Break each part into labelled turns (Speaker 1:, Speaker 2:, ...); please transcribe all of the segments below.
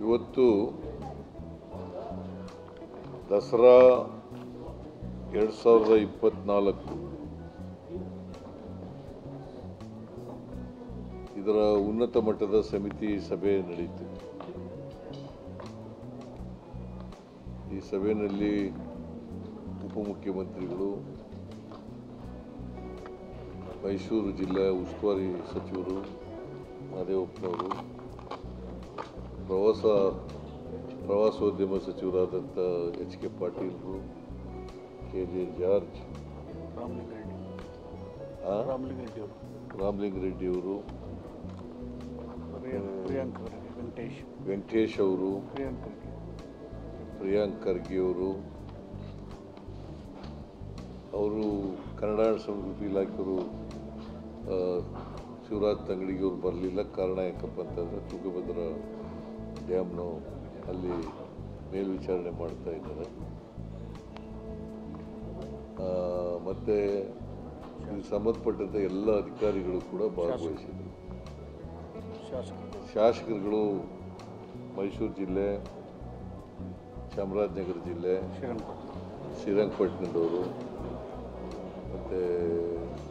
Speaker 1: ಇವತ್ತು ದಸರಾ 2024 ಇದರ ಉನ್ನತ ಮಟ್ಟದ ಸಮಿತಿ ಸಭೆ ನಡೆಯಿತು. ಈ ಸಭೆಯಲ್ಲಿ ಉಪಮುಖ್ಯಮಂತ್ರಿಗಳು, ಮೈಸೂರು ಜಿಲ್ಲಾ ಉಸ್ತುವಾರಿ ಸಚಿವರು ಮಾದೇವಪ್ಪನವರು, ಪ್ರವಾಸೋದ್ಯಮ ಸಚಿವರಾದಂಥ ಎಚ್ ಕೆ ಪಾಟೀಲರು, ಕೆ ಜೆ ಜಾರ್ಜ್, ರಾಮಲಿಂಗರೆಡ್ಡಿಯವರು, ವೆಂಕಟೇಶ್ ಅವರು, ಪ್ರಿಯಾಂಕ್ ಖರ್ಗೆಯವರು, ಅವರು ಕನ್ನಡ ಸಂಸ್ಕೃತಿ ಇಲಾಖೆಯವರು ಶಿವರಾಜ್ ತಂಗಡಿಗೆಯವರು ಬರಲಿಲ್ಲ. ಕಾರಣ ಯಾಕಪ್ಪ ಅಂತಂದರೆ ತುಂಗಭದ್ರಾ ಡ್ಯಾಮ್ನು ಅಲ್ಲಿ ಮೇಲ್ವಿಚಾರಣೆ ಮಾಡ್ತಾ ಇದ್ದಾರೆ. ಮತ್ತು ಇದಕ್ಕೆ ಸಂಬಂಧಪಟ್ಟಂತೆ ಎಲ್ಲ ಅಧಿಕಾರಿಗಳು ಕೂಡ ಭಾಗವಹಿಸಿದರು. ಶಾಸಕರುಗಳು ಮೈಸೂರು ಜಿಲ್ಲೆ, ಚಾಮರಾಜನಗರ ಜಿಲ್ಲೆ, ಶ್ರೀರಂಗಪಟ್ಟಣದವರು ಮತ್ತು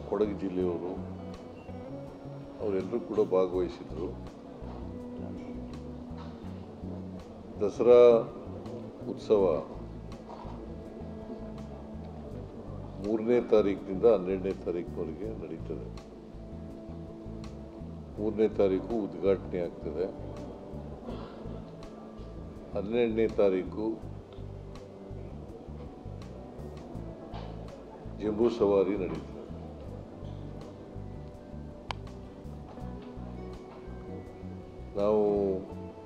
Speaker 1: ಕೊಡಗು ಜಿಲ್ಲೆಯವರು ಅವರೆಲ್ಲರೂ ಕೂಡ ಭಾಗವಹಿಸಿದರು. ದಸರಾ ಉತ್ಸವ 3ನೇ ತಾರೀಕಿನಿಂದ 12ನೇ ತಾರೀಕಿನವರೆಗೆ ನಡೀತದೆ. 3ನೇ ತಾರೀಕು ಉದ್ಘಾಟನೆ ಆಗ್ತದೆ. 12ನೇ ತಾರೀಕು ಜಂಬೂ ಸವಾರಿ ನಡೀತದೆ. ನಾವು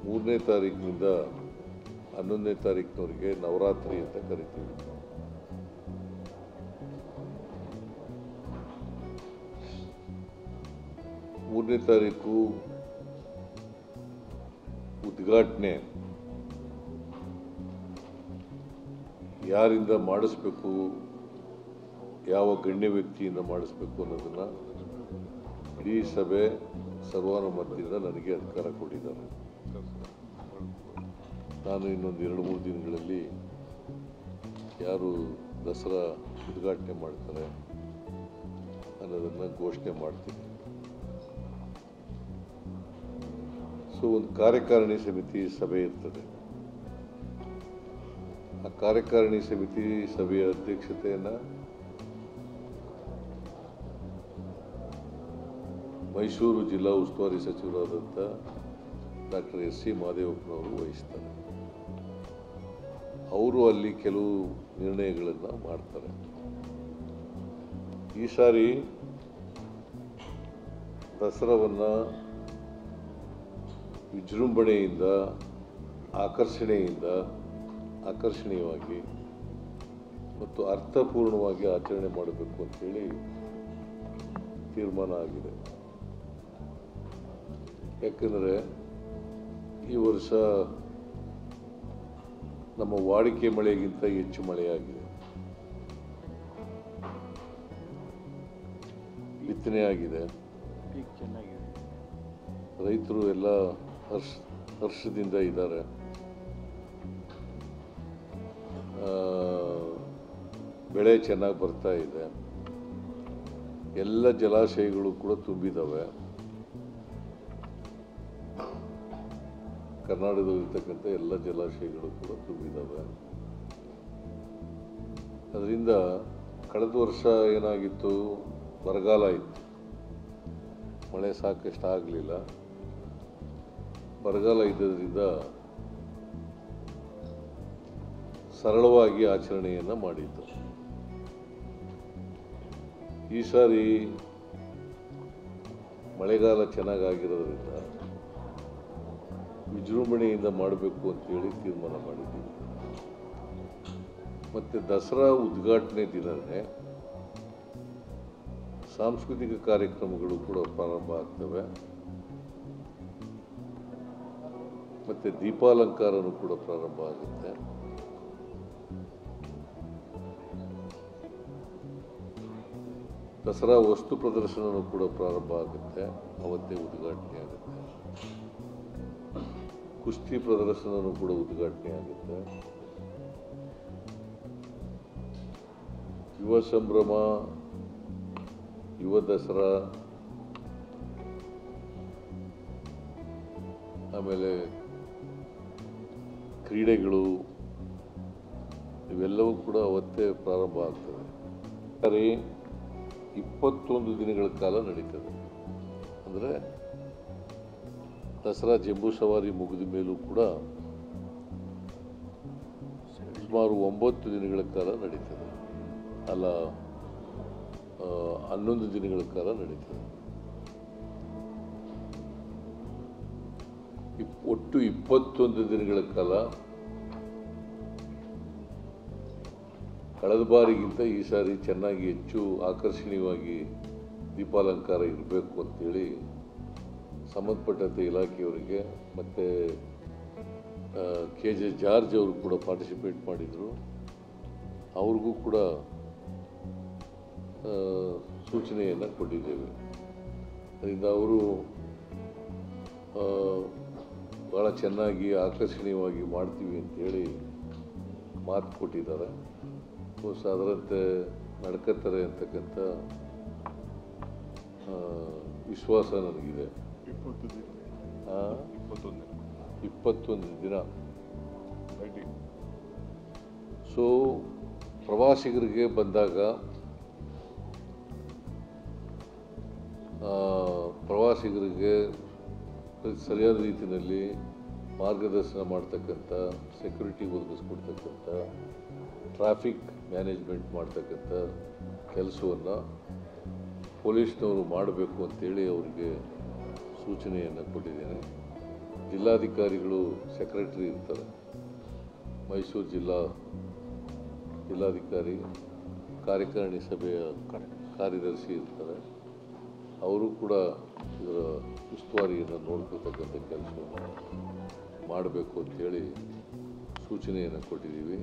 Speaker 1: 3ನೇ ತಾರೀಕಿನಿಂದ 11ನೇ ತಾರೀಕಿನವರೆಗೆ ನವರಾತ್ರಿ ಅಂತ ಕರಿತೀವಿ. ಮೂರನೇ ತಾರೀಕು ಉದ್ಘಾಟನೆ ಯಾರಿಂದ ಮಾಡಿಸ್ಬೇಕು, ಯಾವ ಗಣ್ಯ ವ್ಯಕ್ತಿಯಿಂದ ಮಾಡಿಸ್ಬೇಕು ಅನ್ನೋದನ್ನು ಇಡೀ ಸಭೆ ಸರ್ವಾನುಮತದಿಂದ ನನಗೆ ಅಧಿಕಾರ ಕೊಟ್ಟಿದ್ದಾರೆ. ನಾನು ಇನ್ನೊಂದು 2-3 ದಿನಗಳಲ್ಲಿ ಯಾರು ದಸರಾ ಉದ್ಘಾಟನೆ ಮಾಡ್ತಾರೆ ಅನ್ನೋದನ್ನು ಘೋಷಣೆ ಮಾಡ್ತೀನಿ. ಸೊ ಒಂದು ಕಾರ್ಯಕಾರಿಣಿ ಸಮಿತಿ ಸಭೆ ಇರ್ತದೆ. ಆ ಕಾರ್ಯಕಾರಿಣಿ ಸಮಿತಿ ಸಭೆಯ ಅಧ್ಯಕ್ಷತೆಯನ್ನು ಮೈಸೂರು ಜಿಲ್ಲಾ ಉಸ್ತುವಾರಿ ಸಚಿವರಾದಂಥ ಡಾಕ್ಟರ್ ಎಸ್ ಸಿ ಮಾದೇವಪ್ಪನವರು ವಹಿಸ್ತಾರೆ. ಅವರು ಅಲ್ಲಿ ಕೆಲವು ನಿರ್ಣಯಗಳನ್ನು ಮಾಡ್ತಾರೆ. ಈ ಸಾರಿ ದಸರಾವನ್ನು ವಿಜೃಂಭಣೆಯಿಂದ ಆಕರ್ಷಣೀಯವಾಗಿ ಮತ್ತು ಅರ್ಥಪೂರ್ಣವಾಗಿ ಆಚರಣೆ ಮಾಡಬೇಕು ಅಂತೇಳಿ ತೀರ್ಮಾನ ಆಗಿದೆ. ಯಾಕಂದರೆ ಈ ವರ್ಷ ನಮ್ಮ ವಾಡಿಕೆ ಮಳೆಗಿಂತ ಹೆಚ್ಚು ಮಳೆಯಾಗಿದೆ. ಬಿತ್ತನೆ ಆಗಿದೆ. ರೈತರು ಎಲ್ಲ ಹರ್ಷದಿಂದ ಇದ್ದಾರೆ. ಬೆಳೆ ಚೆನ್ನಾಗಿ ಬರ್ತಾ ಇದೆ. ಎಲ್ಲ ಜಲಾಶಯಗಳು ಕೂಡ ತುಂಬಿದ್ದಾವೆ. ಕರ್ನಾಟಕದಲ್ಲಿರ್ತಕ್ಕಂಥ ಎಲ್ಲ ಜಲಾಶಯಗಳು ಕೂಡ ತುಂಬಿದ್ದಾವೆ. ಅದರಿಂದ ಕಳೆದ ವರ್ಷ ಏನಾಗಿತ್ತು, ಬರಗಾಲ ಇತ್ತು, ಮಳೆ ಸಾಕಷ್ಟು ಆಗಲಿಲ್ಲ. ಬರಗಾಲ ಇದ್ದದ್ರಿಂದ ಸರಳವಾಗಿ ಆಚರಣೆಯನ್ನು ಮಾಡಿದ್ದು. ಈ ಸಾರಿ ಮಳೆಗಾಲ ಚೆನ್ನಾಗಾಗಿರೋದ್ರಿಂದ ವಿಜೃಂಭಣೆಯಿಂದ ಮಾಡಬೇಕು ಅಂತೇಳಿ ತೀರ್ಮಾನ ಮಾಡಿದ್ದೀವಿ. ಮತ್ತು ದಸರಾ ಉದ್ಘಾಟನೆ ದಿನವೇ ಸಾಂಸ್ಕೃತಿಕ ಕಾರ್ಯಕ್ರಮಗಳು ಕೂಡ ಪ್ರಾರಂಭ ಆಗ್ತವೆ. ಮತ್ತು ದೀಪಾಲಂಕಾರನೂ ಕೂಡ ಪ್ರಾರಂಭ ಆಗುತ್ತೆ. ದಸರಾ ವಸ್ತು ಪ್ರದರ್ಶನವೂ ಕೂಡ ಪ್ರಾರಂಭ ಆಗುತ್ತೆ. ಅವತ್ತೇ ಉದ್ಘಾಟನೆ ಆಗುತ್ತೆ. ಕುಸ್ತಿ ಪ್ರದರ್ಶನವೂ ಕೂಡ ಉದ್ಘಾಟನೆ ಆಗುತ್ತೆ. ಯುವ ಸಂಭ್ರಮ, ಯುವ ದಸರಾ, ಆಮೇಲೆ ಕ್ರೀಡೆಗಳು ಇವೆಲ್ಲವೂ ಕೂಡ ಅವತ್ತೇ ಪ್ರಾರಂಭ ಆಗ್ತದೆ. ಸರಿ 21 ದಿನಗಳ ಕಾಲ ನಡೀತದೆ. ಅಂದರೆ ದಸರಾ ಜಂಬೂ ಸವಾರಿ ಮುಗಿದ ಮೇಲೂ ಕೂಡ ಸುಮಾರು 9 ದಿನಗಳ ಕಾಲ ನಡೀತದೆ, ಅಲ್ಲ 11 ದಿನಗಳ ಕಾಲ ನಡೀತದೆ. ಒಟ್ಟು 21 ದಿನಗಳ ಕಾಲ. ಕಳೆದ ಬಾರಿಗಿಂತ ಈ ಸಾರಿ ಚೆನ್ನಾಗಿ ಹೆಚ್ಚು ಆಕರ್ಷಣೀಯವಾಗಿ ದೀಪಾಲಂಕಾರ ಇರಬೇಕು ಅಂತೇಳಿ ಸಂಬಂಧಪಟ್ಟಂತೆ ಇಲಾಖೆಯವರಿಗೆ ಮತ್ತು KJ ಜಾರ್ಜ್ ಅವರು ಕೂಡ ಪಾರ್ಟಿಸಿಪೇಟ್ ಮಾಡಿದರು. ಅವ್ರಿಗೂ ಕೂಡ ಸೂಚನೆಯನ್ನು ಕೊಟ್ಟಿದ್ದೇವೆ. ಅದರಿಂದ ಅವರು ಭಾಳ ಚೆನ್ನಾಗಿ ಆಕರ್ಷಣೀಯವಾಗಿ ಮಾಡ್ತೀವಿ ಅಂತೇಳಿ ಮಾತು ಕೊಟ್ಟಿದ್ದಾರೆ. ಅದರಂತೆ ನಡ್ಕೋತಾರೆ ಅಂತಕ್ಕಂಥ ವಿಶ್ವಾಸ ನನಗಿದೆ. 21 ದಿನ. ಸೊ ಪ್ರವಾಸಿಗರಿಗೆ ಬಂದಾಗ ಪ್ರವಾಸಿಗರಿಗೆ ಸರಿಯಾದ ರೀತಿಯಲ್ಲಿ ಮಾರ್ಗದರ್ಶನ ಮಾಡ್ತಕ್ಕಂಥ, ಸೆಕ್ಯೂರಿಟಿ ಒದಗಿಸ್ಕೊಡ್ತಕ್ಕಂಥ, ಟ್ರಾಫಿಕ್ ಮ್ಯಾನೇಜ್ಮೆಂಟ್ ಮಾಡ್ತಕ್ಕಂಥ ಕೆಲಸವನ್ನು ಪೊಲೀಸ್ನವರು ಮಾಡಬೇಕು ಅಂತೇಳಿ ಅವರಿಗೆ ಸೂಚನೆಯನ್ನು ಕೊಟ್ಟಿದ್ದೇನೆ. ಜಿಲ್ಲಾಧಿಕಾರಿಗಳು ಸೆಕ್ರೆಟರಿ ಇರ್ತಾರೆ, ಮೈಸೂರು ಜಿಲ್ಲಾಧಿಕಾರಿ ಕಾರ್ಯಕಾರಿಣಿ ಸಭೆಯ ಕಾರ್ಯದರ್ಶಿ ಇರ್ತಾರೆ. ಅವರು ಕೂಡ ಇದರ ಉಸ್ತುವಾರಿಯನ್ನು ನೋಡ್ಕೊಳ್ತಕ್ಕಂಥ ಕೆಲಸವನ್ನು ಮಾಡಬೇಕು ಅಂಥೇಳಿ ಸೂಚನೆಯನ್ನು ಕೊಟ್ಟಿದ್ದೀವಿ.